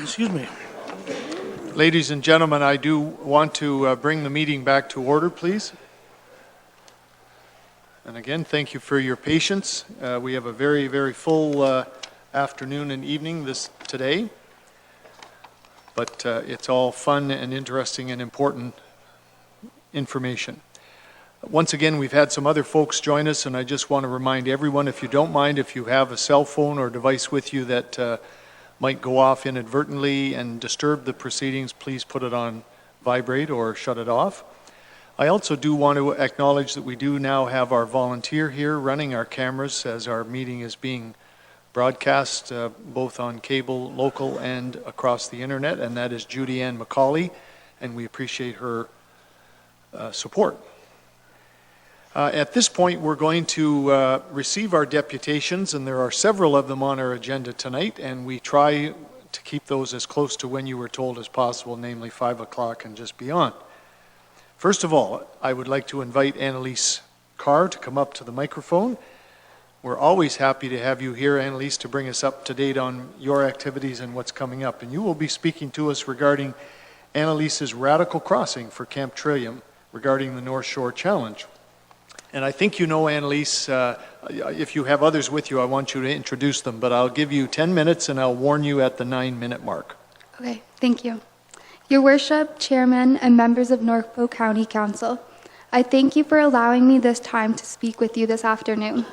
Excuse me. Ladies and gentlemen, I do want to bring the meeting back to order, please. And again, thank you for your patience. We have a very, very full afternoon and evening today. But it's all fun and interesting and important information. Once again, we've had some other folks join us, and I just want to remind everyone, if you don't mind, if you have a cell phone or device with you that might go off inadvertently and disturb the proceedings, please put it on vibrate or shut it off. I also do want to acknowledge that we do now have our volunteer here running our cameras as our meeting is being broadcast both on cable, local, and across the internet, and that is Judy Ann McCauley, and we appreciate her support. At this point, we're going to receive our deputations, and there are several of them on our agenda tonight, and we try to keep those as close to when you were told as possible, namely 5 o'clock and just beyond. First of all, I would like to invite Annalise Carr to come up to the microphone. We're always happy to have you here, Annalise, to bring us up to date on your activities and what's coming up. And you will be speaking to us regarding Annalise's Radical Crossing for Camp Trillium regarding the North Shore Challenge. And I think you know Annalise. If you have others with you, I want you to introduce them, but I'll give you 10 minutes and I'll warn you at the 9-minute mark. Okay, thank you. Your Worship, Chairman, and members of Norfolk County Council, I thank you for allowing me this time to speak with you this afternoon.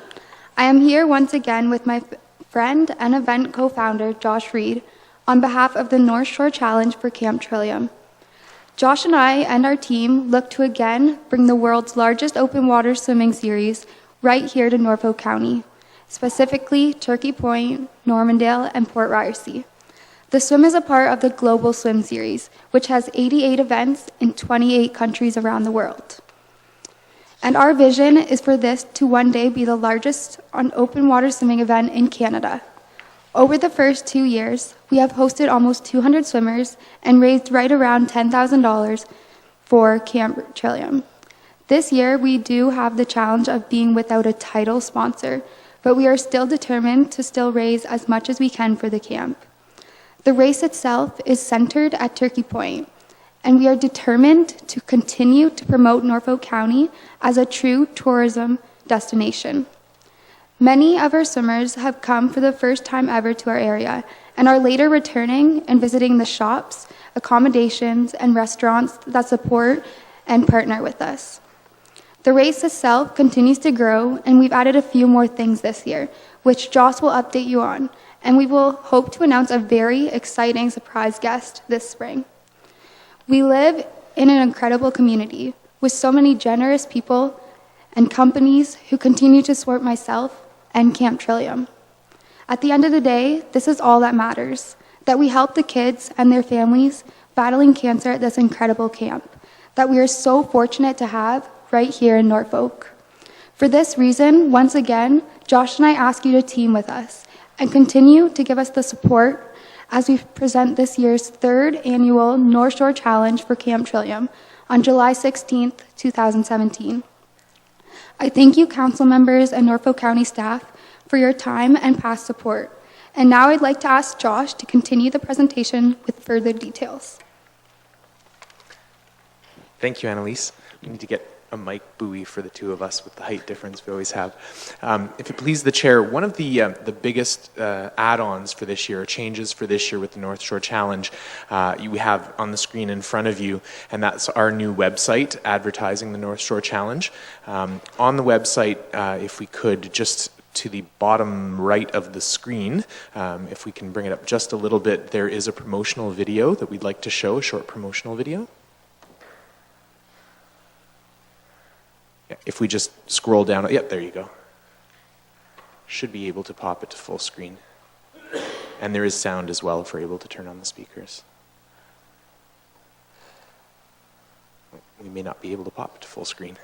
I am here once again with my friend and event co-founder, Josh Reed, on behalf of the North Shore Challenge for Camp Trillium. Josh and I and our team look to again bring the world's largest open water swimming series right here to Norfolk County, specifically Turkey Point, Normandale, and Port Ryerson. The swim is a part of the Global Swim Series, which has 88 events in 28 countries around the world. And our vision is for this to one day be the largest open water swimming event in Canada. Over the first 2 years, we have hosted almost 200 swimmers and raised right around $10,000 for Camp Trillium. This year, we do have the challenge of being without a title sponsor, but we are still determined to still raise as much as we can for the camp. The race itself is centered at Turkey Point, and we are determined to continue to promote Norfolk County as a true tourism destination. Many of our swimmers have come for the first time ever to our area and are later returning and visiting the shops, accommodations, and restaurants that support and partner with us. The race itself continues to grow, and we've added a few more things this year, which Joss will update you on, and we will hope to announce a very exciting surprise guest this spring. We live in an incredible community with so many generous people and companies who continue to support myself and Camp Trillium. At the end of the day, this is all that matters, that we help the kids and their families battling cancer at this incredible camp that we are so fortunate to have right here in Norfolk. For this reason, once again, Josh and I ask you to team with us and continue to give us the support as we present this year's 3rd annual North Shore Challenge for Camp Trillium on July 16th, 2017. I thank you, council members and Norfolk County staff, for your time and past support. And now I'd like to ask Josh to continue the presentation with further details. Thank you, Annalise. We need to get a mic buoy for the two of us with the height difference we always have. If it pleases the chair, one of the biggest add-ons for this year, changes for this year with the North Shore Challenge, we have on the screen in front of you, and that's our new website advertising the North Shore Challenge. On the website, if we could, just to the bottom right of the screen, if we can bring it up just a little bit, there is a promotional video that we'd like to show, a short promotional video. If we just scroll down, yep, there you go. Should be able to pop it to full screen. And there is sound as well if we're able to turn on the speakers. We may not be able to pop it to full screen.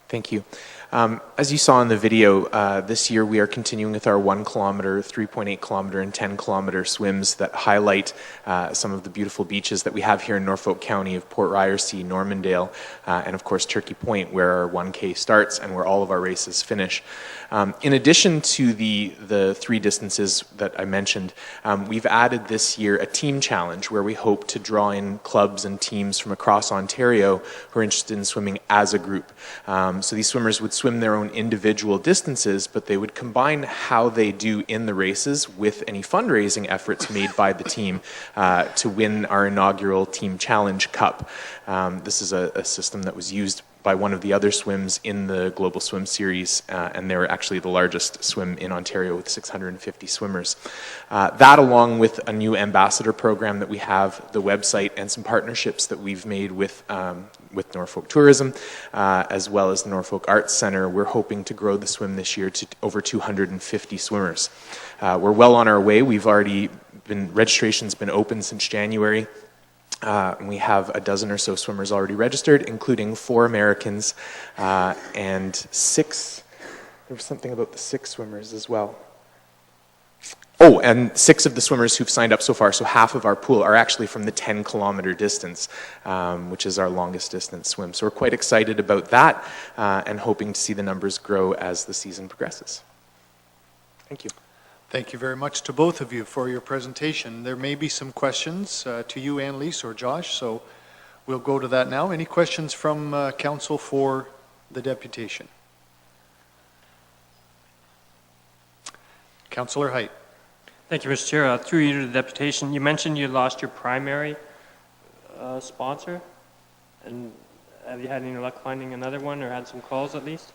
Thank you. As you saw in the video, this year we are continuing with our 1 kilometer, 3.8 kilometer, and 10 kilometer swims that highlight some of the beautiful beaches that we have here in Norfolk County of Port Ryerson, Normandale, and of course Turkey Point, where our 1K starts and where all of our races finish. In addition to the 3 distances that I mentioned, we've added this year a team challenge where we hope to draw in clubs and teams from across Ontario who are interested in swimming as a group. So these swimmers would swim their own individual distances, but they would combine how they do in the races with any fundraising efforts made by the team to win our inaugural Team Challenge Cup. This is a system that was used by one of the other swims in the Global Swim Series, and they're actually the largest swim in Ontario with 650 swimmers. That, along with a new ambassador program that we have, the website, and some partnerships that we've made with Norfolk Tourism, as well as the Norfolk Arts Centre, we're hoping to grow the swim this year to over 250 swimmers. We're well on our way. Registration's been open since January. We have a dozen or so swimmers already registered, including 4 Americans and 6, there was something about the 6 swimmers as well. Oh, and 6 of the swimmers who've signed up so far, so half of our pool, are actually from the 10-kilometer distance, which is our longest distance swim. So we're quite excited about that and hoping to see the numbers grow as the season progresses. Thank you. Thank you very much to both of you for your presentation. There may be some questions to you, Annalise or Josh, so we'll go to that now. Any questions from council for the deputation? Councillor Height. Thank you, Mr. Chair. Through you to the deputation, you mentioned you lost your primary sponsor, and have you had any luck finding another one, or had some calls at least?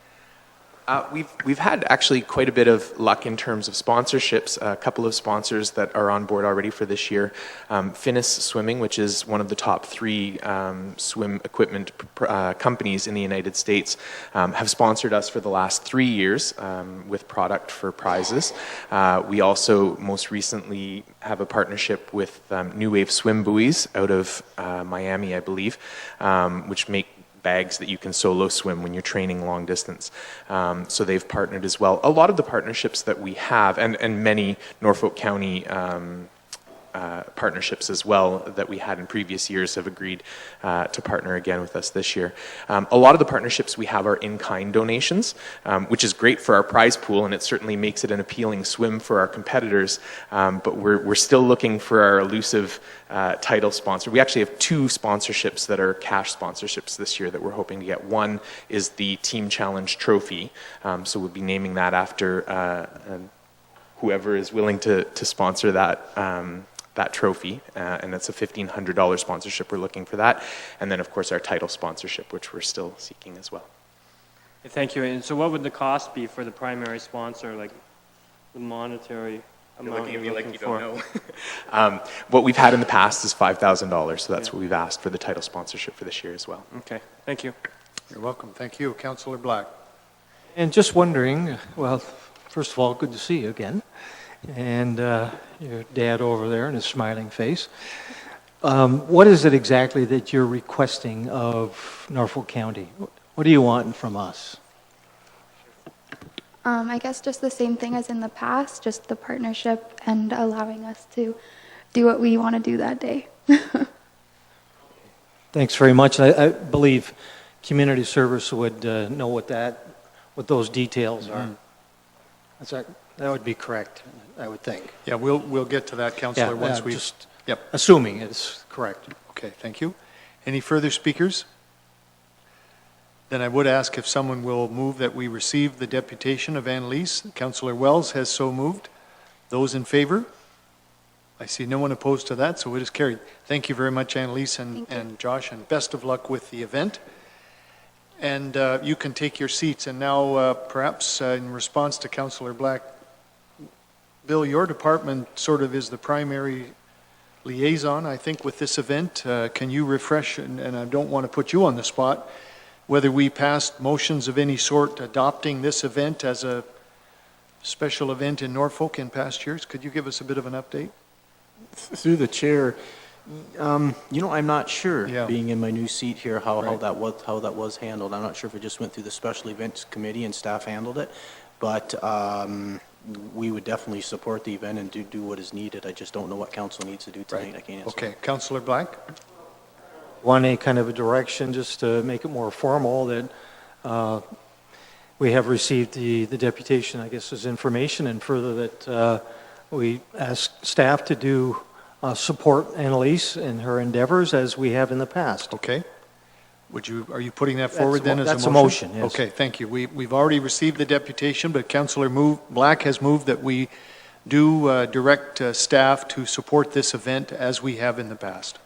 We've had actually quite a bit of luck in terms of sponsorships. A couple of sponsors that are on board already for this year. Finis Swimming, which is one of the top 3 swim equipment companies in the United States, have sponsored us for the last 3 years with product for prizes. We also most recently have a partnership with New Wave Swim Buoys out of Miami, I believe, which make bags that you can solo swim when you're training long distance. So they've partnered as well. A lot of the partnerships that we have, and many Norfolk County partnerships as well that we had in previous years have agreed to partner again with us this year. A lot of the partnerships we have are in-kind donations, which is great for our prize pool, and it certainly makes it an appealing swim for our competitors, but we're still looking for our elusive title sponsor. We actually have 2 sponsorships that are cash sponsorships this year that we're hoping to get. One is the Team Challenge Trophy, so we'll be naming that after whoever is willing to sponsor that trophy, and it's a $1,500 sponsorship. We're looking for that. And then, of course, our title sponsorship, which we're still seeking as well. Thank you. And so what would the cost be for the primary sponsor, like the monetary amount you're looking for? What we've had in the past is $5,000, so that's what we've asked for the title sponsorship for this year as well. Okay, thank you. You're welcome. Thank you. Councillor Black. And just wondering, well, first of all, good to see you again. And your dad over there and his smiling face. What is it exactly that you're requesting of Norfolk County? What do you want from us? I guess just the same thing as in the past, just the partnership and allowing us to do what we want to do that day. Thanks very much. I believe community service would know what those details are. That would be correct, I would think. Yeah, we'll get to that, Councillor, once we... just Yep. assuming it's correct. Okay, thank you. Any further speakers? Then I would ask if someone will move that we receive the deputation of Annalise. Councillor Wells has so moved. Those in favor? I see no one opposed to that, so it is carried. Thank you very much, Annalise and Josh, and best of luck with the event. And you can take your seats. And now, perhaps in response to Councillor Black, Bill, your department sort of is the primary liaison, I think, with this event. Can you refresh, and I don't want to put you on the spot, whether we passed motions of any sort adopting this event as a special event in Norfolk in past years? Could you give us a bit of an update? Through the chair, I'm not sure, Yeah. being in my new seat here, how that was handled. I'm not sure if it just went through the special events committee and staff handled it, but we would definitely support the event and do what is needed. I just don't know what council needs to do tonight. Right. I can't answer. Okay, Councillor Black? Want a kind of a direction just to make it more formal that we have received the deputation, I guess, as information, and further that we ask staff to do support Annalise in her endeavors as we have in the past. Okay. Are you putting that forward then as a motion? That's a motion, yes. Okay, thank you. We've already received the deputation, but Councillor Black has moved that we do direct staff to support this event as we have in the past.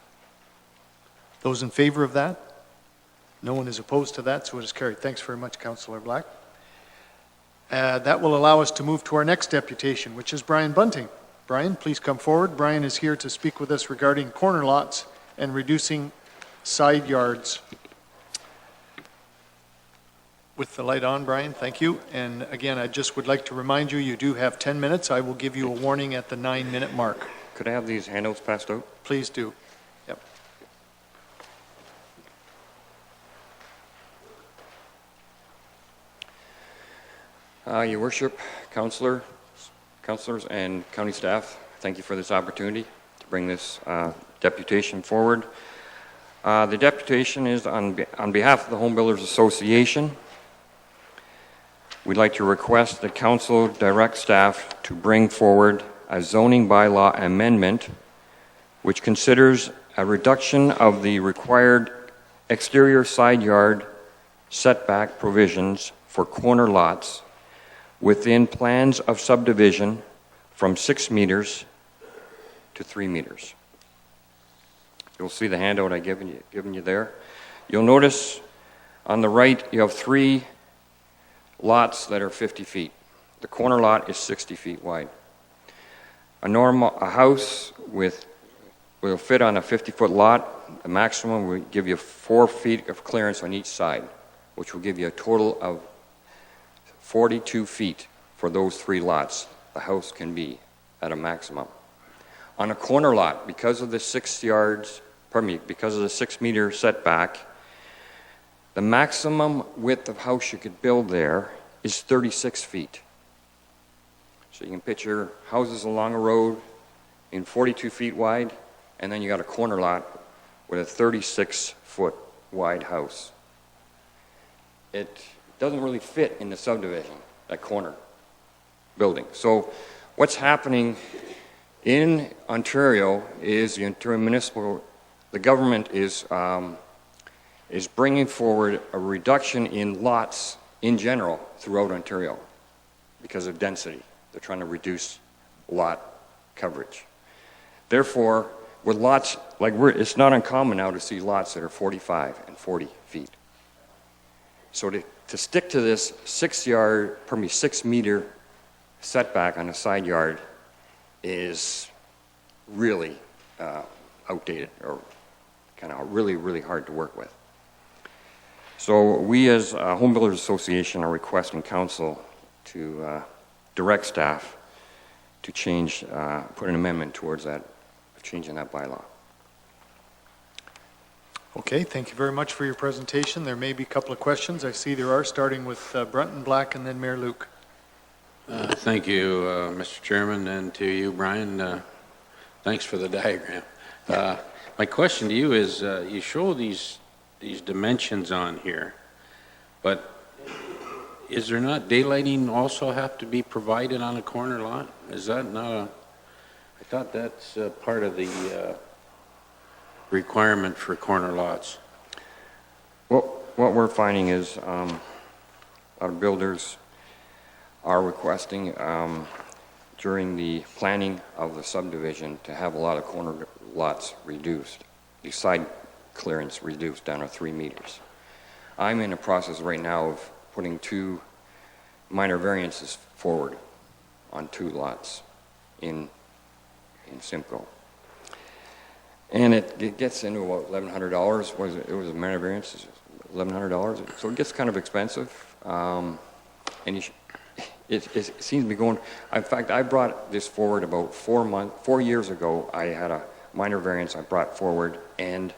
Those in favor of that? No one is opposed to that, so it is carried. Thanks very much, Councillor Black. That will allow us to move to our next deputation, which is Brian Bunting. Brian, please come forward. Brian is here to speak with us regarding corner lots and reducing side yards. With the light on, Brian, thank you. And again, I just would like to remind you, you do have 10 minutes. I will give you a warning at the 9-minute mark. Could I have these handouts passed out? Please do. Yep. Your Worship, councillors, and county staff, thank you for this opportunity to bring this deputation forward. The deputation is on behalf of the Home Builders Association. we'd like to request that council direct staff to bring forward a zoning bylaw amendment which considers a reduction of the required exterior side yard setback provisions for corner lots within plans of subdivision from 6 meters to 3 meters. You'll see the handout I've given you there. You'll notice on the right you have 3 lots that are 50 feet. The corner lot is 60 feet wide. A house will fit on a 50-foot lot. The maximum will give you 4 feet of clearance on each side, which will give you a total of 42 feet for those 3 lots. The house can be at a maximum. On a corner lot, because of the 6 meter setback, the maximum width of house you could build there is 36 feet. So you can picture houses along a road in 42 feet wide, and then you got a corner lot with a 36-foot wide house. It doesn't really fit in the subdivision, that corner building. So what's happening in Ontario is the government is bringing forward a reduction in lots in general throughout Ontario because of density. They're trying to reduce lot coverage. Therefore, with lots, it's not uncommon now to see lots that are 45 and 40 feet. So to stick to this 6 meter setback on a side yard is really outdated or kind of really hard to work with. So we as Home Builders Association are requesting council to direct staff to change, put an amendment towards that, changing that bylaw. Okay, thank you very much for your presentation. There may be a couple of questions. I see there are, starting with Brunton Black and then Mayor Luke. Thank you, Mr. Chairman, and to you, Brian. Thanks for the diagram. My question to you is, you show these dimensions on here, but is there not daylighting also have to be provided on a corner lot? Is that not a, I thought that's part of the requirement for corner lots. What we're finding is a lot of builders are requesting during the planning of the subdivision to have a lot of corner lots reduced, the side clearance reduced down to 3 meters. I'm in a process right now of putting 2 minor variances forward on 2 lots in Simcoe. And it gets into about $1,100. It was a minor variance, $1,100. So it gets kind of expensive. And it seems to be going, in fact, I brought this forward about 4 years ago. I had a minor variance I brought forward, and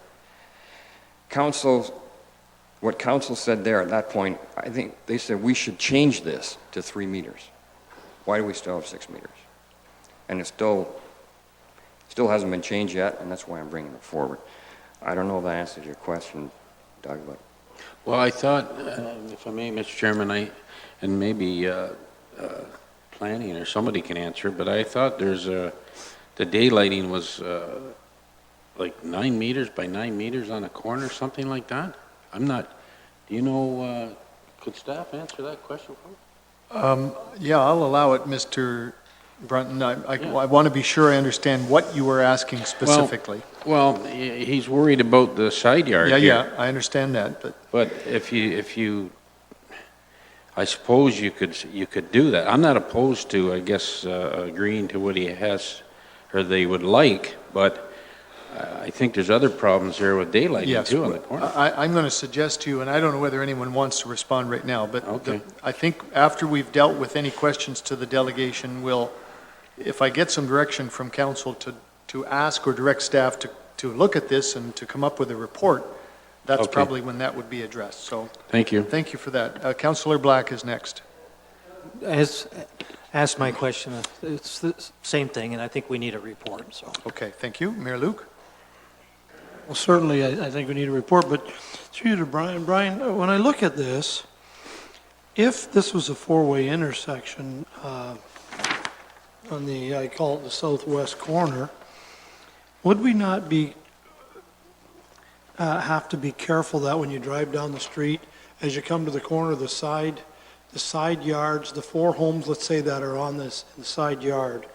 what council said there at that point, I think they said we should change this to 3 meters. Why do we still have 6 meters? And it still hasn't been changed yet, and that's why I'm bringing it forward. I don't know if that answers your question, Doug, but. Well, I thought, if I may, Mr. Chairman, and maybe planning or somebody can answer, but I thought the daylighting was like 9 meters by 9 meters on a corner, something like that? I'm not, do you know, could staff answer that question for me? Yeah, I'll allow it, Mr. Brunton. I want to be sure I understand what you were asking specifically. Well, he's worried about the side yard here. Yeah, I understand that, But if you, I suppose you could do that. I'm not opposed to, I guess, agreeing to what he has, or they would like, but I think there's other problems here with daylighting yes, too on the corner. I'm going to suggest to you, and I don't know whether anyone wants to respond right now, but Okay. I think after we've dealt with any questions to the delegation, if I get some direction from council to ask or direct staff to look at this and to come up with a report, that's Okay. probably when that would be addressed. So Thank you. thank you for that. Councillor Black is next. Ask my question. It's the same thing, and I think we need a report, so. Okay, thank you. Mayor Luke? Well, certainly, I think we need a report, but through you to Brian. Brian, when I look at this, if this was a four-way intersection on the, I call it the southwest corner, would we not be, have to be careful that when you drive down the street, as you come to the corner, the side yards, the four homes, let's say, that are on this side yard,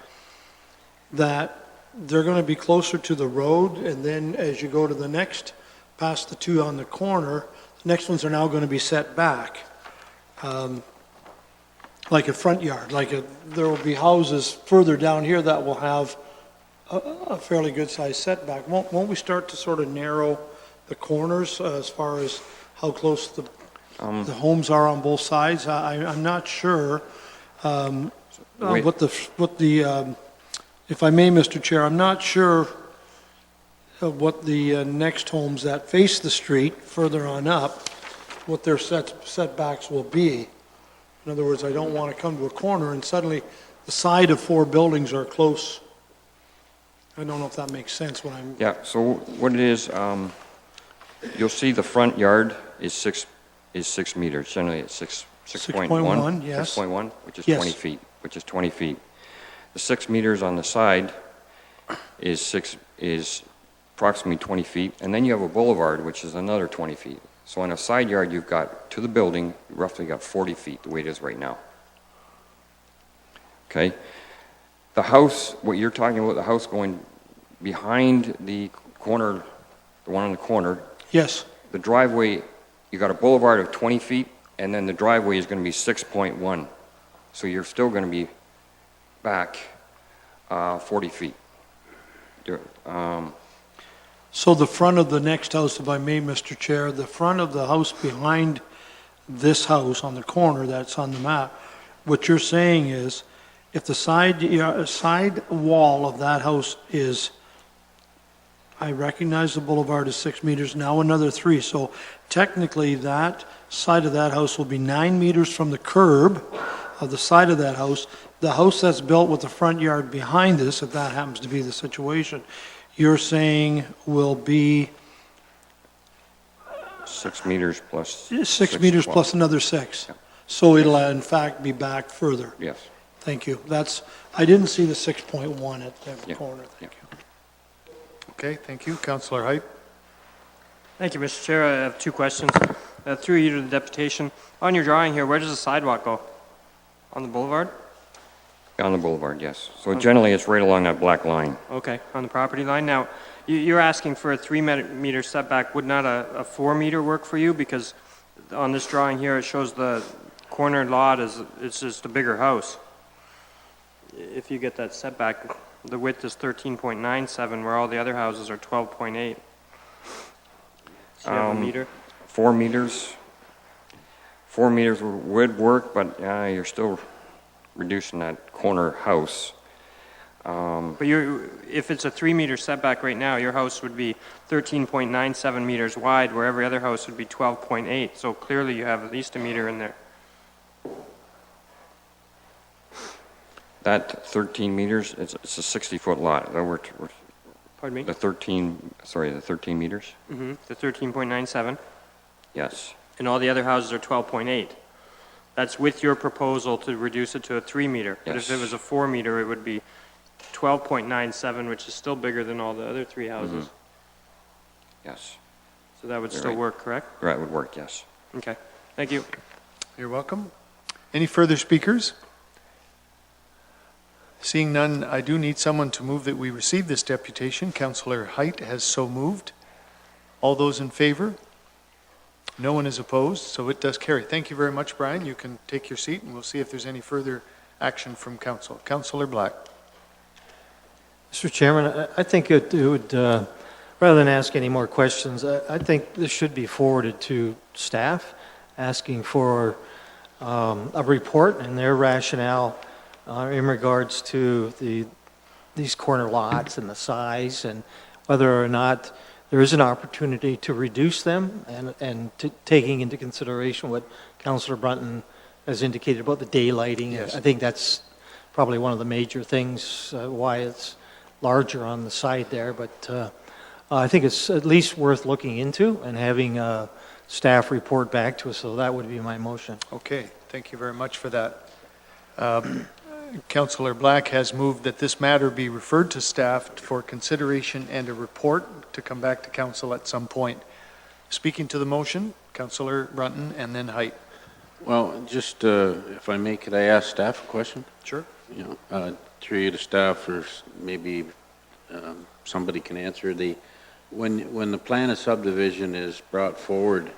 that they're going to be closer to the road, and then as you go to the next, past the two on the corner, the next ones are now going to be set back, like a front yard, there will be houses further down here that will have a fairly good-sized setback. Won't we start to sort of narrow the corners as far as how close the homes are on both sides? I'm not sure what the if I may, Mr. Chair, I'm not sure what the next homes that face the street further on up, what their setbacks will be. In other words, I don't want to come to a corner and suddenly the side of four buildings are close. I don't know if that makes sense when I'm... Yeah, so what it is, you'll see the front yard is 6 meters. Generally, it's 6.1. 6.1, yes. 6.1, which is Yes. 20 feet. The 6 meters on the side is approximately 20 feet, and then you have a boulevard, which is another 20 feet. So on a side yard, you've got, to the building, you roughly got 40 feet, the way it is right now. Okay? The house, what you're talking about, the house going behind the corner, the one on the corner, Yes. the driveway, you got a boulevard of 20 feet, and then the driveway is going to be 6.1. So you're still going to be back 40 feet. So the front of the next house, if I may, Mr. Chair, the front of the house behind this house on the corner that's on the map, what you're saying is, if the side wall of that house is, I recognize the boulevard is 6 meters, now another 3, so technically that side of that house will be 9 meters from the curb of the side of that house. The house that's built with the front yard behind this, if that happens to be the situation, you're saying will be 6 meters plus... 6 meters plus another 6. Yeah. So it'll in fact be back further. Yes. Thank you. I didn't see the 6.1 at the Yeah. corner. Thank you. Okay, thank you. Councillor Height? Thank you, Mr. Chair. I have two questions. Through you to the deputation. On your drawing here, where does the sidewalk go? On the boulevard? On the boulevard, yes. So generally, it's right along that black line. Okay, on the property line. Now, you're asking for a 3-meter setback. Would not a 4-meter work for you? Because on this drawing here, it shows the corner lot it's just a bigger house. If you get that setback, the width is 13.97, where all the other houses are 12.8. So you have a meter? 4 meters. 4 meters would work, but you're still reducing that corner house. But if it's a 3-meter setback right now, your house would be 13.97 meters wide, where every other house would be 12.8. So clearly you have at least a meter in there. That 13 meters, it's a 60-foot lot. Pardon me? The 13 meters? The 13.97. Yes. And all the other houses are 12.8. That's with your proposal to reduce it to a 3-meter. But if Yes. it was a 4-meter, it would be 12.97, which is still bigger than all the other 3 houses. Yes. So that would You're still right. work, correct? That would work, yes. Okay. Thank you. You're welcome. Any further speakers? Seeing none, I do need someone to move that we receive this deputation. Councillor Height has so moved. All those in favor? No one is opposed, so it does carry. Thank you very much, Brian. You can take your seat, and we'll see if there's any further action from council. Councillor Black. Mr. Chairman, I think it would, rather than ask any more questions, I think this should be forwarded to staff, asking for a report and their rationale in regards to these corner lots and the size, and whether or not there is an opportunity to reduce them, and taking into consideration what Councillor Brunton has indicated about the daylighting. Yes. I think that's probably one of the major things why it's larger on the side there, but I think it's at least worth looking into and having staff report back to us, so that would be my motion. Okay, Thank you very much for that. Councillor Black has moved that this matter be referred to staff for consideration and a report to come back to council at some point. Speaking to the motion, Councillor Brunton and then Height. Well, just, if I may, could I ask staff a question? Sure. You know, through you to staff, or maybe somebody can answer when the plan of subdivision is brought forward,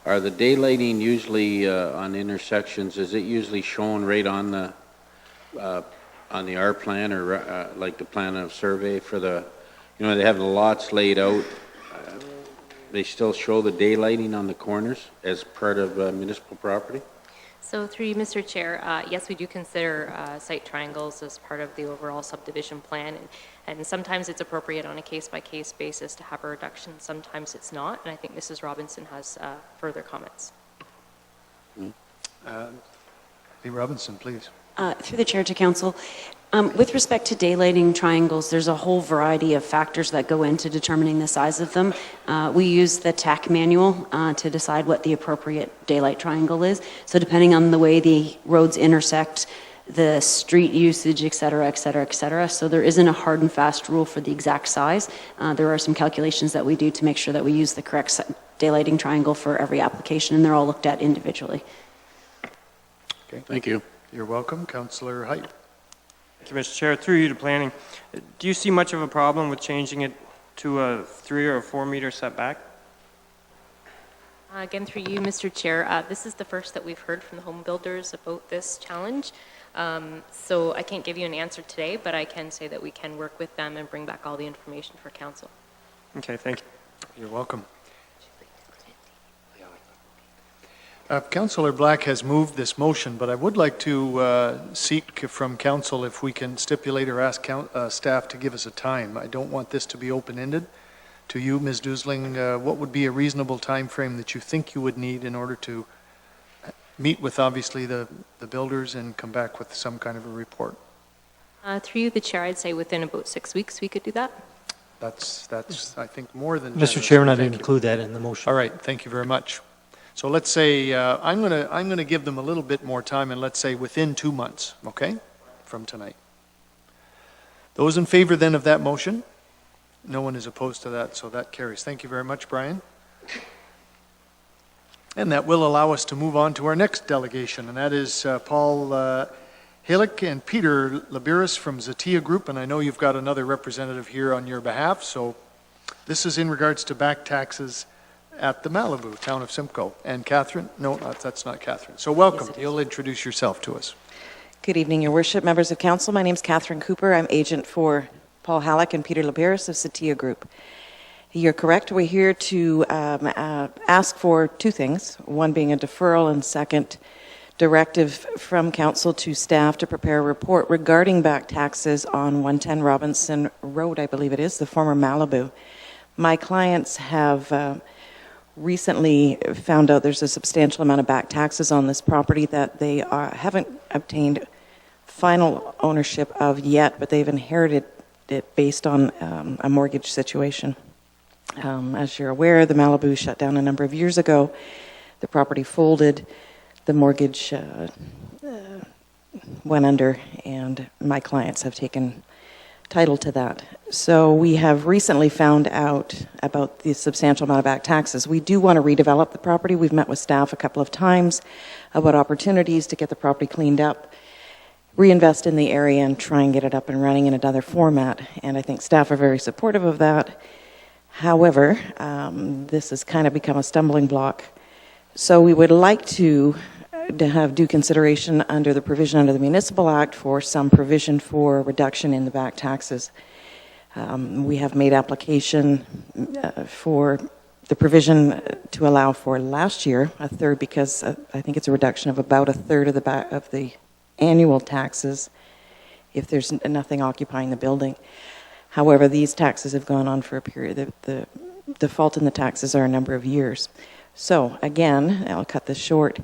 are the daylighting usually on intersections, is it usually shown right on the R plan, or like the plan of survey for the, you know, they have the lots laid out, they still show the daylighting on the corners as part of municipal property? So through you, Mr. Chair, yes, we do consider site triangles as part of the overall subdivision plan, and sometimes it's appropriate on a case-by-case basis to have a reduction, sometimes it's not, and I think Mrs. Robinson has further comments. Lee Robinson, please. Through the chair to council, with respect to daylighting triangles, there's a whole variety of factors that go into determining the size of them. We use the TAC manual to decide what the appropriate daylight triangle is. So depending on the way the roads intersect, the street usage, et cetera, et cetera, et cetera. So there isn't a hard and fast rule for the exact size. There are some calculations that we do to make sure that we use the correct daylighting triangle for every application, and they're all looked at individually. Okay. Thank you. You're welcome. Councillor Height. Thank you, Mr. Chair. Through you to planning, do you see much of a problem with changing it to a 3 or 4 meter setback? Again, through you, Mr. Chair, this is the first that we've heard from the home builders about this challenge. So I can't give you an answer today, but I can say that we can work with them and bring back all the information for council. Okay, thank you. You're welcome. Councillor Black has moved this motion, but I would like to seek from council if we can stipulate or ask staff to give us a time. I don't want this to be open-ended. To you, Ms. Dusling, what would be a reasonable time frame that you think you would need in order to meet with, obviously, the builders and come back with some kind of a report? Through you, the chair, I'd say within about 6 weeks we could do that. That's I think, more than Mr. generous. Chairman, I Thank didn't you. include that in the motion. All right, thank you very much. So let's say, I'm going to give them a little bit more time, and let's say within 2 months, okay, from tonight. Those in favor then of that motion? No one is opposed to that, so that carries. Thank you very much, Brian. And that will allow us to move on to our next delegation, and that is Paul Halick and Peter Labiris from Zatia Group, and I know you've got another representative here on your behalf, so this is in regards to back taxes at the Malibu, town of Simcoe. And Catherine? No, that's not Catherine. So welcome. Yes, You'll introduce yourself to us. Good evening, Your Worship, members of council. My name is Catherine Cooper. I'm agent for Paul Halick and Peter Labiris of Zatia Group. You're correct. We're here to ask for two things, one being a deferral and second, directive from council to staff to prepare a report regarding back taxes on 110 Robinson Road, I believe it is, the former Malibu. My clients have recently found out there's a substantial amount of back taxes on this property that they haven't obtained final ownership of yet, but they've inherited it based on a mortgage situation. As you're aware, the Malibu shut down a number of years ago. The property folded, the mortgage went under, and my clients have taken title to that. So we have recently found out about the substantial amount of back taxes. We do want to redevelop the property. We've met with staff a couple of times about opportunities to get the property cleaned up, reinvest in the area, and try and get it up and running in another format. And I think staff are very supportive of that. However, this has kind of become a stumbling block. So we would like to have due consideration under the provision under the Municipal Act for some provision for reduction in the back taxes. We have made application for the provision to allow for last year a third, because I think it's a reduction of about a third of the annual taxes if there's nothing occupying the building. However, these taxes have gone on for a period. The default in the taxes are a number of years. So again, I'll cut this short.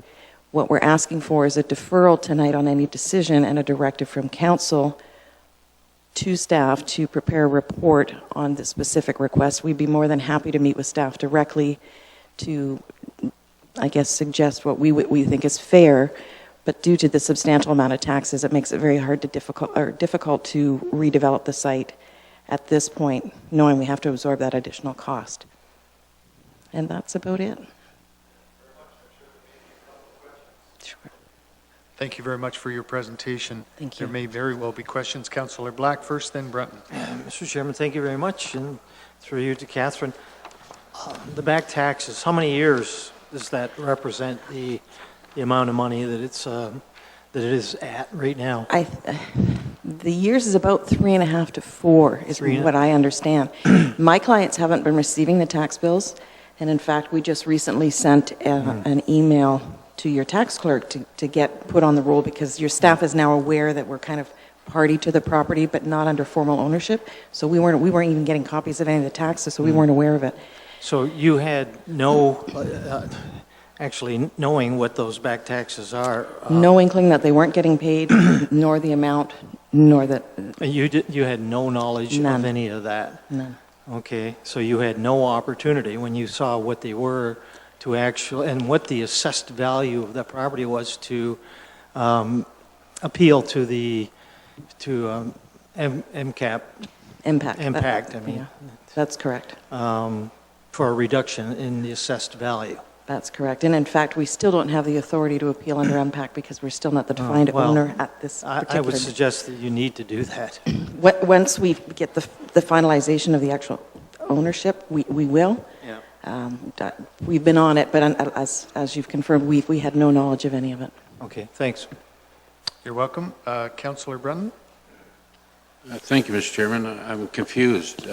What we're asking for is a deferral tonight on any decision and a directive from council to staff to prepare a report on the specific request. We'd be more than happy to meet with staff directly to, I guess, suggest what we think is fair But due to the substantial amount of taxes, it makes it very hard to difficult to redevelop the site at this point, knowing we have to absorb that additional cost. And that's about it. Sure. Thank you very much for your presentation. Thank you. There may very well be questions. Councillor Black first, then Brunton. Mr. Chairman, thank you very much, and through you to Catherine. The back taxes, how many years does that represent the amount of money that it is at right now? The years is about 3.5 to 4 is what I understand. My clients haven't been receiving the tax bills, and in fact, we just recently sent an email to your tax clerk to get put on the roll, because your staff is now aware that we're kind of party to the property, but not under formal ownership. So we weren't even getting copies of any of the taxes, so we weren't aware of it. So you had no, actually knowing what those back taxes are. No inkling that they weren't getting paid, nor the amount, nor that. You had no knowledge of any of that? None. Okay, so you had no opportunity when you saw what they were to actually, and what the assessed value of that property was, to appeal to the, MCAP. Impact. I mean. Yeah, that's correct. For a reduction in the assessed value. That's correct. And in fact, we still don't have the authority to appeal under MPAC because we're still not the defined owner at this particular. I would suggest that you need to do that. Once we get the finalization of the actual ownership, we will. Yeah. We've been on it, but as you've confirmed, we had no knowledge of any of it. Okay, thanks. You're welcome. Councillor Brunton? Thank you, Mr. Chairman. I'm confused.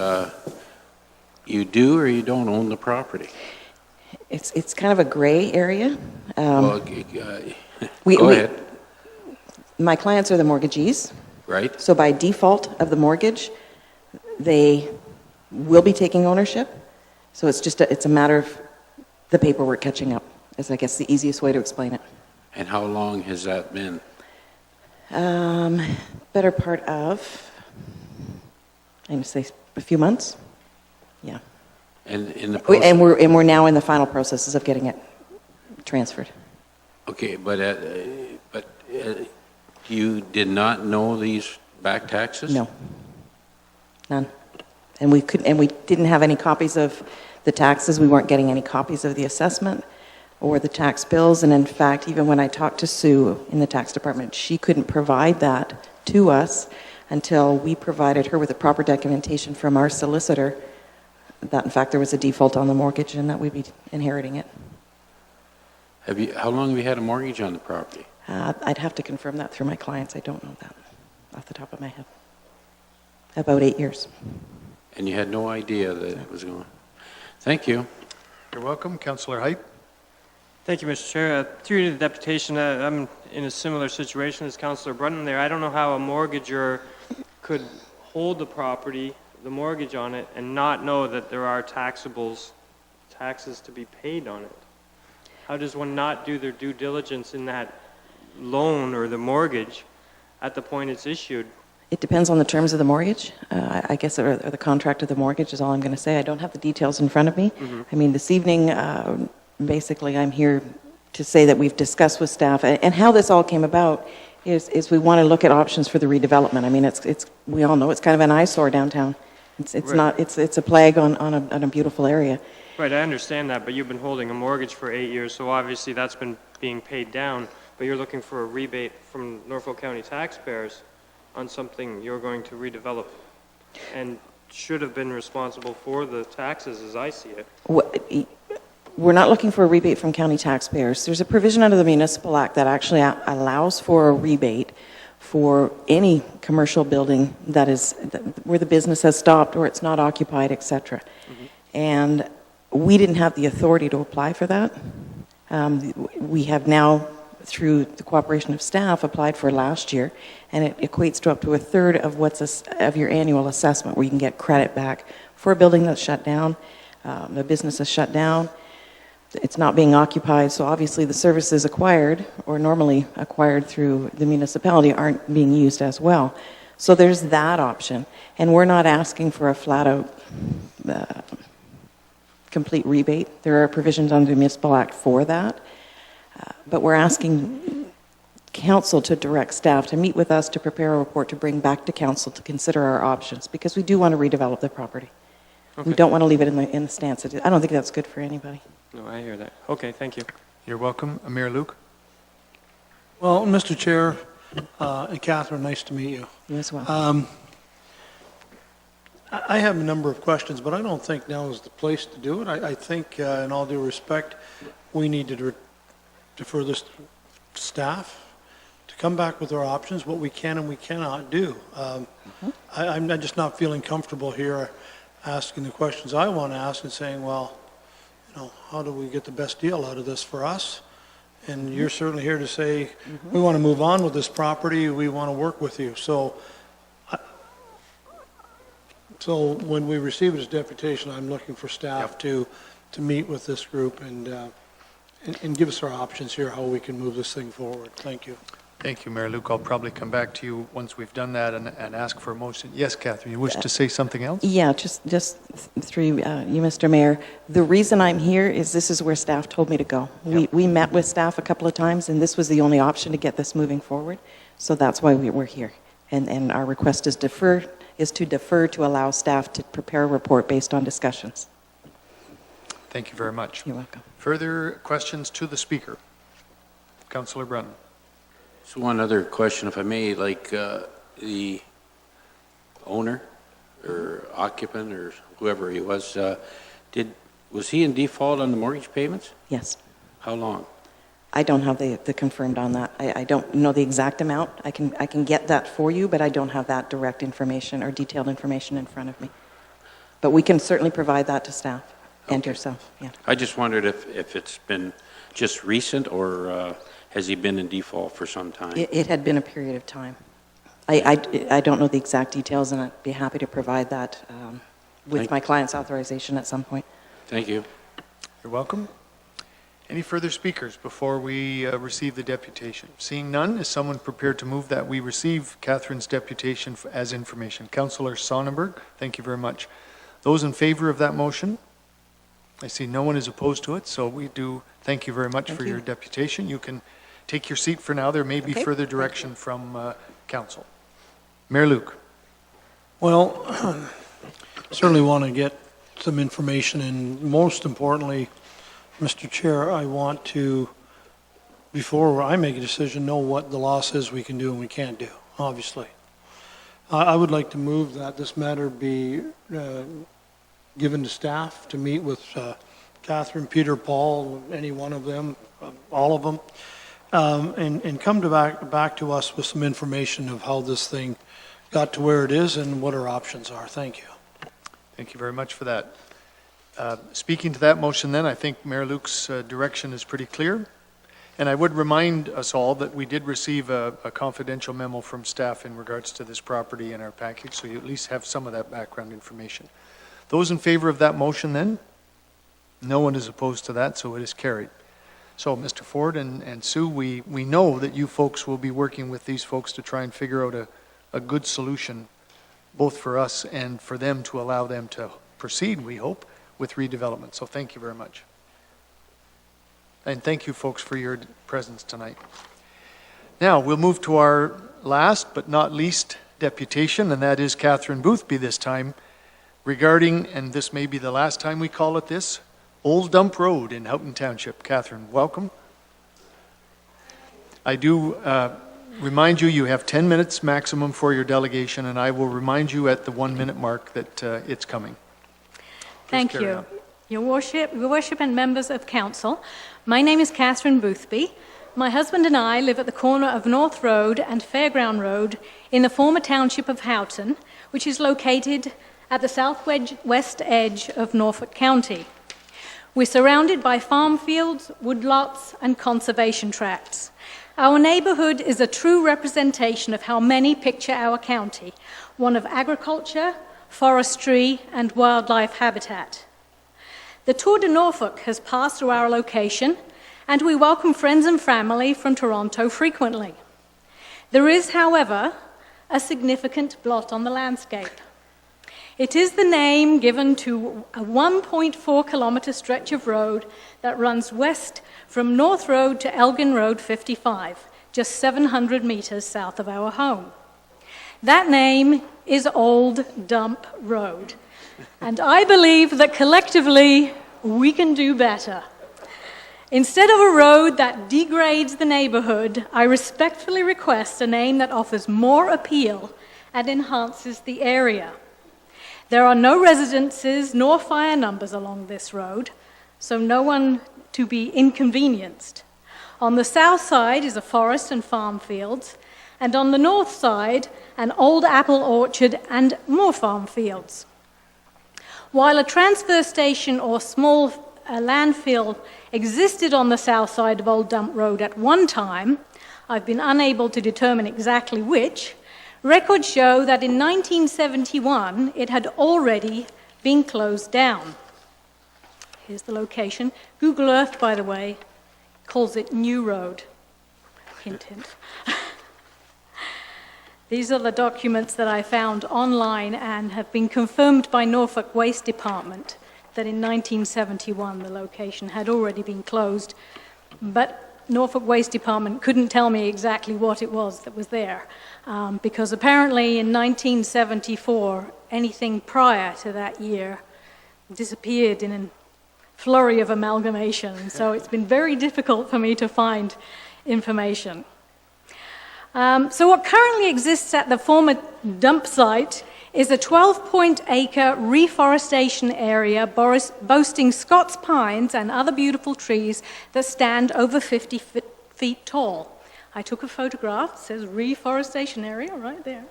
You do or you don't own the property? It's kind of a gray area. Go ahead. My clients are the mortgagees. Right. So by default of the mortgage, they will be taking ownership. So it's just it's a matter of the paperwork catching up, is I guess the easiest way to explain it. And how long has that been? Better part of, I'm going to say a few months. Yeah. And in the And we're now in the final processes of getting it transferred. Okay, but you did not know these back taxes? No, none. And we didn't have any copies of the taxes. We weren't getting any copies of the assessment or the tax bills. And in fact, even when I talked to Sue in the tax department, she couldn't provide that to us until we provided her with the proper documentation from our solicitor that in fact there was a default on the mortgage and that we'd be inheriting it. How long have you had a mortgage on the property? I'd have to confirm that through my clients. I don't know that off the top of my head. About 8 years. And you had no idea that it was going. Thank you. You're welcome. Councillor Height? Thank you, Mr. Chair. Through to the deputation, I'm in a similar situation as Councillor Brunton there. I don't know how a mortgagor could hold the property, the mortgage on it, and not know that there are taxes to be paid on it. How does one not do their due diligence in that loan or the mortgage at the point it's issued? It depends on the terms of the mortgage, I guess, or the contract of the mortgage is all I'm going to say. I don't have the details in front of me. Mm-hmm. I mean, this evening, basically, I'm here to say that we've discussed with staff, and how this all came about is we want to look at options for the redevelopment. I mean, it's we all know it's kind of an eyesore downtown. It's Right. not it's a plague on a beautiful area. Right, I understand that, but you've been holding a mortgage for 8 years, so obviously that's been being paid down, but you're looking for a rebate from Norfolk County taxpayers on something you're going to redevelop and should have been responsible for the taxes as I see it. We're not looking for a rebate from county taxpayers. There's a provision under the Municipal Act that actually allows for a rebate for any commercial building where the business has stopped or it's not occupied, etc. Mm-hmm. And we didn't have the authority to apply for that. We have now, through the cooperation of staff, applied for last year, and it equates to up to a third of of your annual assessment, where you can get credit back for a building that's shut down, the business is shut down, it's not being occupied, so obviously the services acquired, or normally acquired through the municipality, aren't being used as well. So there's that option, and we're not asking for a flat-out complete rebate. There are provisions under the Municipal Act for that, but we're asking council to direct staff to meet with us to prepare a report to bring back to council to consider our options, because we do want to redevelop the property. We don't want to leave it in the stance. I don't think that's good for anybody. No, I hear that. Okay, thank you. You're welcome. Mayor Luke? Well, Mr. Chair, and Catherine, nice to meet you. You as well. I have a number of questions, but I don't think now is the place to do it. I think, in all due respect, we need to defer this to staff to come back with our options, what we can and we cannot do. I'm just not feeling comfortable here asking the questions I want to ask and saying, well, you know, how do we get the best deal out of this for us? And you're certainly here to say, we want to move on with this property, we want to work with you. So when we receive it as deputation, I'm looking for staff to meet with this group and give us our options here, how we can move this thing forward. Thank you. Thank you, Mayor Luke. I'll probably come back to you once we've done that and ask for a motion. Yes, Catherine, you wish to say something else? Yeah, just through you, Mr. Mayor. The reason I'm here is this is where staff told me to go. We met with staff a couple of times, and this was the only option to get this moving forward. So that's why we're here. And our request is to defer to allow staff to prepare a report based on discussions. Thank you very much. You're welcome. Further questions to the speaker? Councillor Brunton. So one other question, if I may, like the owner or occupant or whoever he was, was he in default on the mortgage payments? Yes. How long? I don't have the confirmed on that. I don't know the exact amount. I can get that for you, but I don't have that direct information or detailed information in front of me. But we can certainly provide that to staff and yourself. Yeah. I just wondered if it's been just recent or has he been in default for some time? It had been a period of time. I don't know the exact details, and I'd be happy to provide that with my client's authorization at some point. Thank you. You're welcome. Any further speakers before we receive the deputation? Seeing none, is someone prepared to move that we receive Catherine's deputation as information? Councillor Sonnenberg, thank you very much. Those in favor of that motion? I see no one is opposed to it, so we do thank you very much for your deputation. You can take your seat for now. There may be further direction from council. Mayor Luke. Well, certainly want to get some information, and most importantly, Mr. Chair, I want to, before I make a decision, know what the law says we can do and we can't do, obviously. I would like to move that this matter be given to staff to meet with Catherine, Peter, Paul, any one of them, all of them, and come back to us with some information of how this thing got to where it is and what our options are. Thank you. Thank you very much for that. Speaking to that motion then, I think Mayor Luke's direction is pretty clear. And I would remind us all that we did receive a confidential memo from staff in regards to this property in our package, so you at least have some of that background information. Those in favor of that motion then? No one is opposed to that, so it is carried. So Mr. Ford and Sue, we know that you folks will be working with these folks to try and figure out a good solution, both for us and for them, to allow them to proceed, we hope, with redevelopment. So thank you very much. And thank you folks for your presence tonight. Now we'll move to our last but not least deputation, and that is Catherine Boothby this time, regarding, and this may be the last time we call it this, Old Dump Road in Houghton Township. Catherine, welcome. I do remind you, you have 10 minutes maximum for your delegation, and I will remind you at the 1 minute mark that it's coming. Thank you. Your worship and members of council, my name is Catherine Boothby. My husband and I live at the corner of North Road and Fairground Road in the former township of Houghton, which is located at the southwest edge of Norfolk County. We're surrounded by farm fields, woodlots, and conservation tracts. Our neighborhood is a true representation of how many picture our county, one of agriculture, forestry, and wildlife habitat. The Tour de Norfolk has passed through our location, and we welcome friends and family from Toronto frequently. There is, however, a significant blot on the landscape. It is the name given to a 1.4 kilometer stretch of road that runs west from North Road to Elgin Road 55, just 700 meters south of our home. That name is Old Dump Road, and I believe that collectively we can do better. Instead of a road that degrades the neighborhood, I respectfully request a name that offers more appeal and enhances the area. There are no residences nor fire numbers along this road, so no one to be inconvenienced. On the south side is a forest and farm fields, and on the north side, an old apple orchard and more farm fields. While a transfer station or small landfill existed on the south side of Old Dump Road at one time, I've been unable to determine exactly which, records show that in 1971 it had already been closed down. Here's the location. Google Earth, by the way, calls it New Road. Hint, hint. These are the documents that I found online and have been confirmed by Norfolk Waste Department that in 1971 the location had already been closed, but Norfolk Waste Department couldn't tell me exactly what it was that was there, because apparently in 1974, anything prior to that year disappeared in a flurry of amalgamation, so it's been very difficult for me to find information. So what currently exists at the former dump site is a 12-acre reforestation area boasting Scots pines and other beautiful trees that stand over 50 feet tall. I took a photograph, it says reforestation area right there.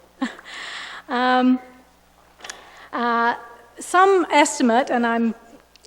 Some estimate, and I'm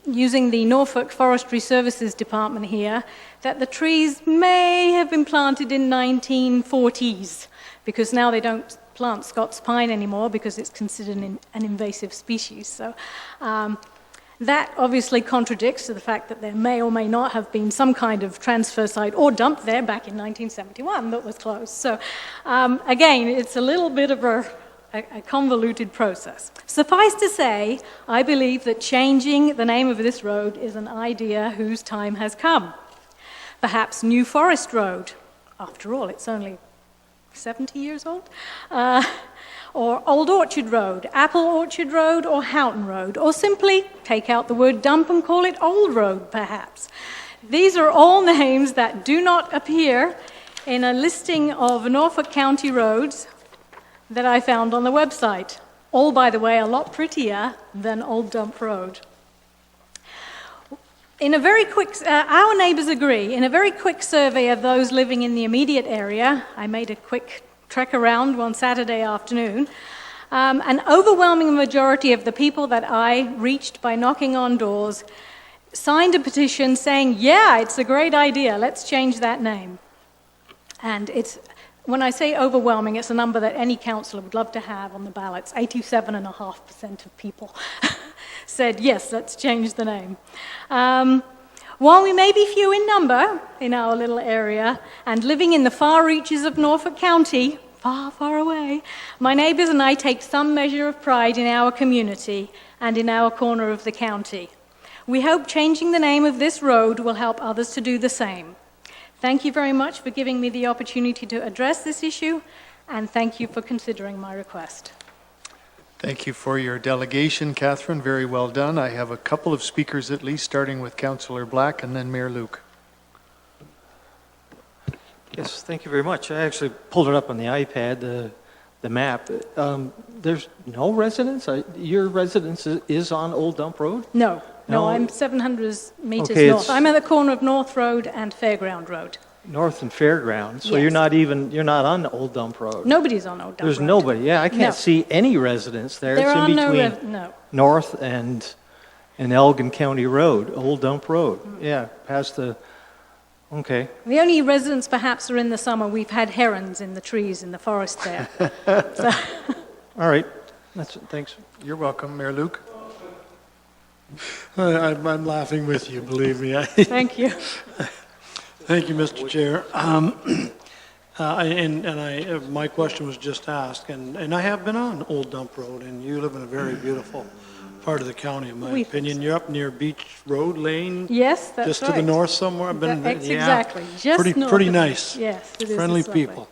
using the Norfolk Forestry Services Department here, that the trees may have been planted in 1940s, because now they don't plant Scots pine anymore because it's considered an invasive species. So that obviously contradicts to the fact that there may or may not have been some kind of transfer site or dump there back in 1971 that was closed. So again, it's a little bit of a convoluted process. Suffice to say, I believe that changing the name of this road is an idea whose time has come. Perhaps New Forest Road, after all, it's only 70 years old, or Old Orchard Road, Apple Orchard Road, or Houghton Road, or simply take out the word dump and call it Old Road, perhaps. These are all names that do not appear in a listing of Norfolk County roads that I found on the website. All, by the way, a lot prettier than Old Dump Road. In a very quick, our neighbors agree, in a very quick survey of those living in the immediate area, I made a quick trek around one Saturday afternoon, an overwhelming majority of the people that I reached by knocking on doors signed a petition saying, yeah, it's a great idea, let's change that name. And it's, when I say overwhelming, it's a number that any councillor would love to have on the ballots. 87.5% of people said, yes, let's change the name. While we may be few in number in our little area and living in the far reaches of Norfolk County, far, far away, my neighbors and I take some measure of pride in our community and in our corner of the county. We hope changing the name of this road will help others to do the same. Thank you very much for giving me the opportunity to address this issue, and thank you for considering my request. Thank you for your delegation, Catherine. Very well done. I have a couple of speakers at least, starting with Councillor Black and then Mayor Luke. Yes, thank you very much. I actually pulled it up on the iPad, the map. There's no residence? Your residence is on Old Dump Road? No, I'm 700 meters north. I'm at the corner of North Road and Fairground Road. North and Fairground, so Yes. you're not on Old Dump Road. Nobody's on Old Dump There's Road. nobody, yeah, I can't No. see any residence there. There It's are in between no. North and Elgin County Road, Old Dump Road. Yeah, past the, okay. The only residents perhaps are in the summer. We've had herons in the trees in the forest there. So, All right, that's it, thanks. You're welcome, Mayor Luke. I'm laughing with you, believe me. thank you. Thank you, Mr. Chair. My question was just asked, and I have been on Old Dump Road, and you live in a very beautiful part of the county, in my We think opinion. You're up near Beach Road Lane? Yes, that's right. Just to the north somewhere? I've been, That's yeah. exactly. Just north Pretty of- nice. Yes, it is. Friendly It's lovely. people.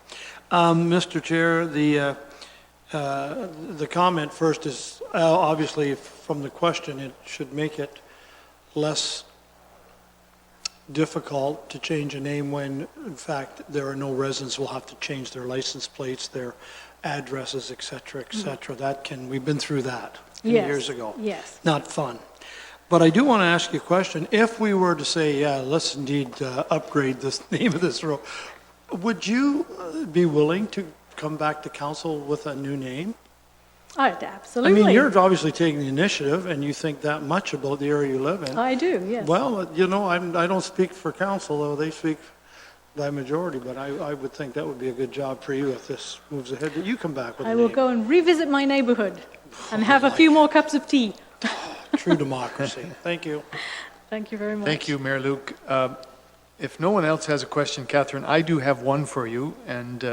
Mr. Chair, the comment first is, obviously, from the question, it should make it less difficult to change a name when, in fact, there are no residents who will have to change their license plates, their addresses, et cetera, et cetera. We've been through that Yes, years ago. yes. Not fun. But I do want to ask you a question. If we were to say, yeah, let's indeed upgrade this name of this road, would you be willing to come back to council with a new name? Absolutely. I mean, you're obviously taking the initiative, and you think that much about the area you live in. I do, yes. Well, you know, I don't speak for council, though they speak by majority, but I would think that would be a good job for you if this moves ahead, that you come back with a I name. will go and revisit my neighborhood and have a few more cups of tea. True democracy. Thank you. Thank you very much. Thank you, Mayor Luke. If no one else has a question, Catherine, I do have one for you, and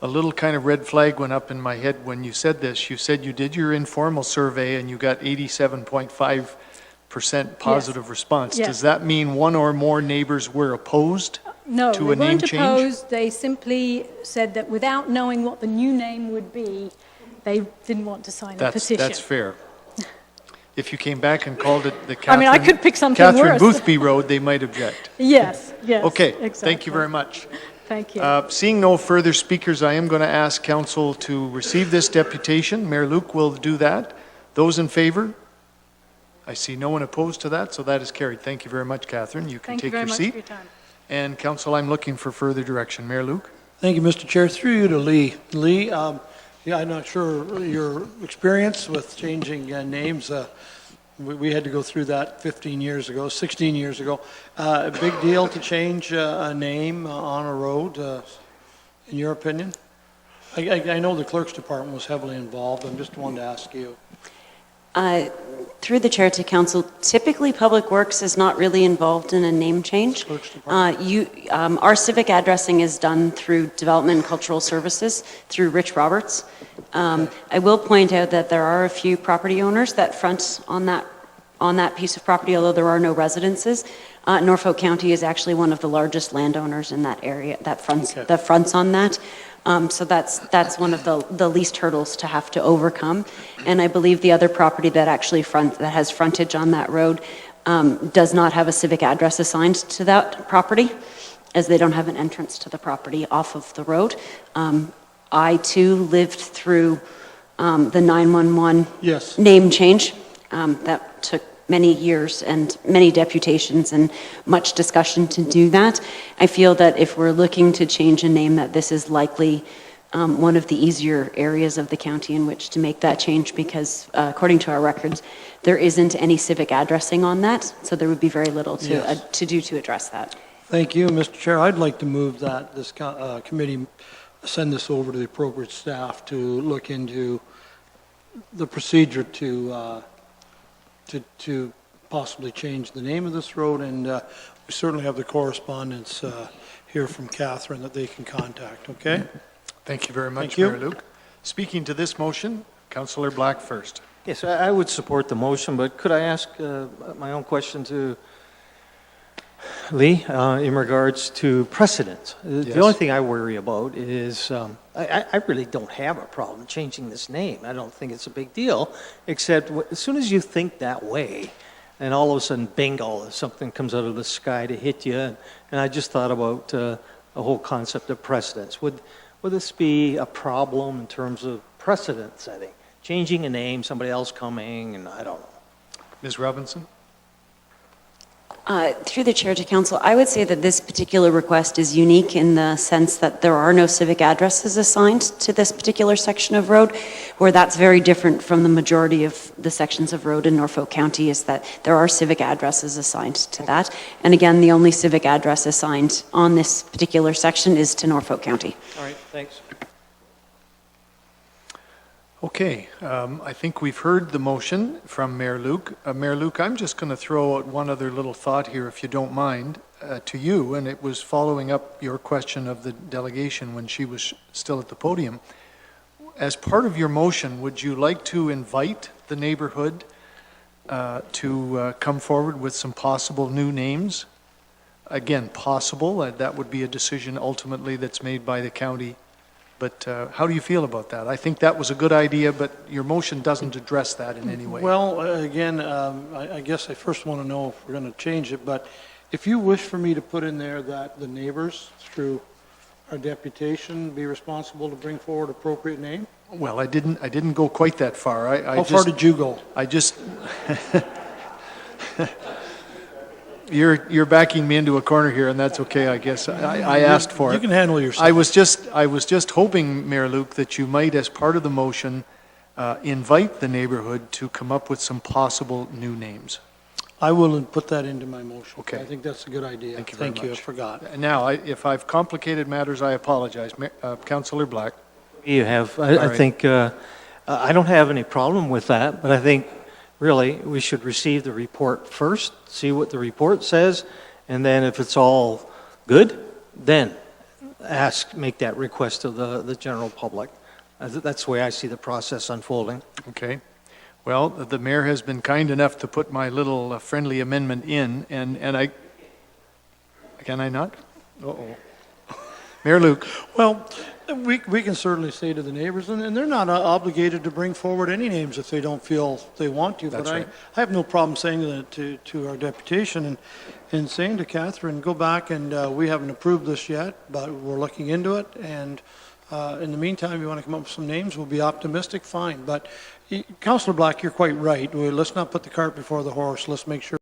a little kind of red flag went up in my head when you said this. You said you did your informal survey and you got 87.5% positive response. Yes. Does that mean one or more neighbors were opposed No, to they a name weren't change? opposed. They simply said that without knowing what the new name would be, they didn't want to sign a petition. That's fair. If you came back and called it the I mean, I could pick something worse. Catherine Boothby Road, they might object. Yes, yes. Okay, exactly. thank you very much. Thank you. Seeing no further speakers, I am going to ask council to receive this deputation. Mayor Luke will do that. Those in favor? I see no one opposed to that, so that is carried. Thank you very much, Catherine. You can Thank you take very your much seat. for your time. And council, I'm looking for further direction. Mayor Luke? Thank you, Mr. Chair. Through you to Lee. Lee, yeah, I'm not sure your experience with changing names. We had to go through that 16 years ago. A big deal to change a name on a road, in your opinion? I know the clerk's department was heavily involved. I just wanted to ask you. Through the chair to council, typically Public Works is not really involved in a name change. Clerk's department. Our civic addressing is done through Development and Cultural Services, through Rich Roberts. I will point out that there are a few property owners that front on that piece of property, although there are no residences. Norfolk County is actually one of the largest landowners in that area that fronts on that. So that's one of the least hurdles to have to overcome. And I believe the other property that actually that has frontage on that road does not have a civic address assigned to that property, as they don't have an entrance to the property off of the road. I too lived through the 911 Yes. name change. That took many years and many deputations and much discussion to do that. I feel that if we're looking to change a name, that this is likely one of the easier areas of the county in which to make that change, because according to our records, there isn't any civic addressing on that, so there would be very little to do to address that. Thank you, Mr. Chair. I'd like to move that this committee send this over to the appropriate staff to look into the procedure to possibly change the name of this road, and we certainly have the correspondence here from Catherine that they can contact, okay? Thank you very much, Thank you. Mayor Luke. Speaking to this motion, Councillor Black first. Yes, I would support the motion, but could I ask my own question to Lee in regards to precedent? Yes. The only thing I worry about is I really don't have a problem changing this name. I don't think it's a big deal, except as soon as you think that way, and all of a sudden, bingo, something comes out of the sky to hit you. And I just thought about the whole concept of precedence. Would this be a problem in terms of precedent setting? Changing a name, somebody else coming, and I don't know. Ms. Robinson? Through the chair to council, I would say that this particular request is unique in the sense that there are no civic addresses assigned to this particular section of road, where that's very different from the majority of the sections of road in Norfolk County, is that there are civic addresses assigned to that. And again, the only civic address assigned on this particular section is to Norfolk County. All right, thanks. Okay, I think we've heard the motion from Mayor Luke. Mayor Luke, I'm just going to throw out one other little thought here, if you don't mind, to you, and it was following up your question of the delegation when she was still at the podium. As part of your motion, would you like to invite the neighborhood to come forward with some possible new names. Again, possible, that would be a decision ultimately that's made by the county. But how do you feel about that? I think that was a good idea, but your motion doesn't address that in any way. Well, again, I guess I first want to know if we're going to change it, but if you wish for me to put in there that the neighbors, through our deputation, be responsible to bring forward appropriate name? Well, I didn't go quite that far. How far did you go? I just, you're backing me into a corner here, and that's okay, I guess. I asked for it. You can handle yourself. I was just hoping, Mayor Luke, that you might, as part of the motion, invite the neighborhood to come up with some possible new names. I will put that into my motion. Okay. I think that's a good idea. Thank you very Thank you, I much. forgot. Now, if I've complicated matters, I apologize. Councillor Black. You have, All I right. think, I don't have any problem with that, but I think really we should receive the report first, see what the report says, and then if it's all good, then make that request to the general public. That's the way I see the process unfolding. Okay. Well, the mayor has been kind enough to put my little friendly amendment in, and I, can I not? Uh-oh. Mayor Luke. Well, we can certainly say to the neighbors, and they're not obligated to bring forward any names if they don't feel they want to. That's But right. I have no problem saying that to our deputation and saying to Catherine, go back and we haven't approved this yet, but we're looking into it. And in the meantime, you want to come up with some names, we'll be optimistic, fine. But Councillor Black, you're quite right. Let's not put the cart before the horse. Let's make sure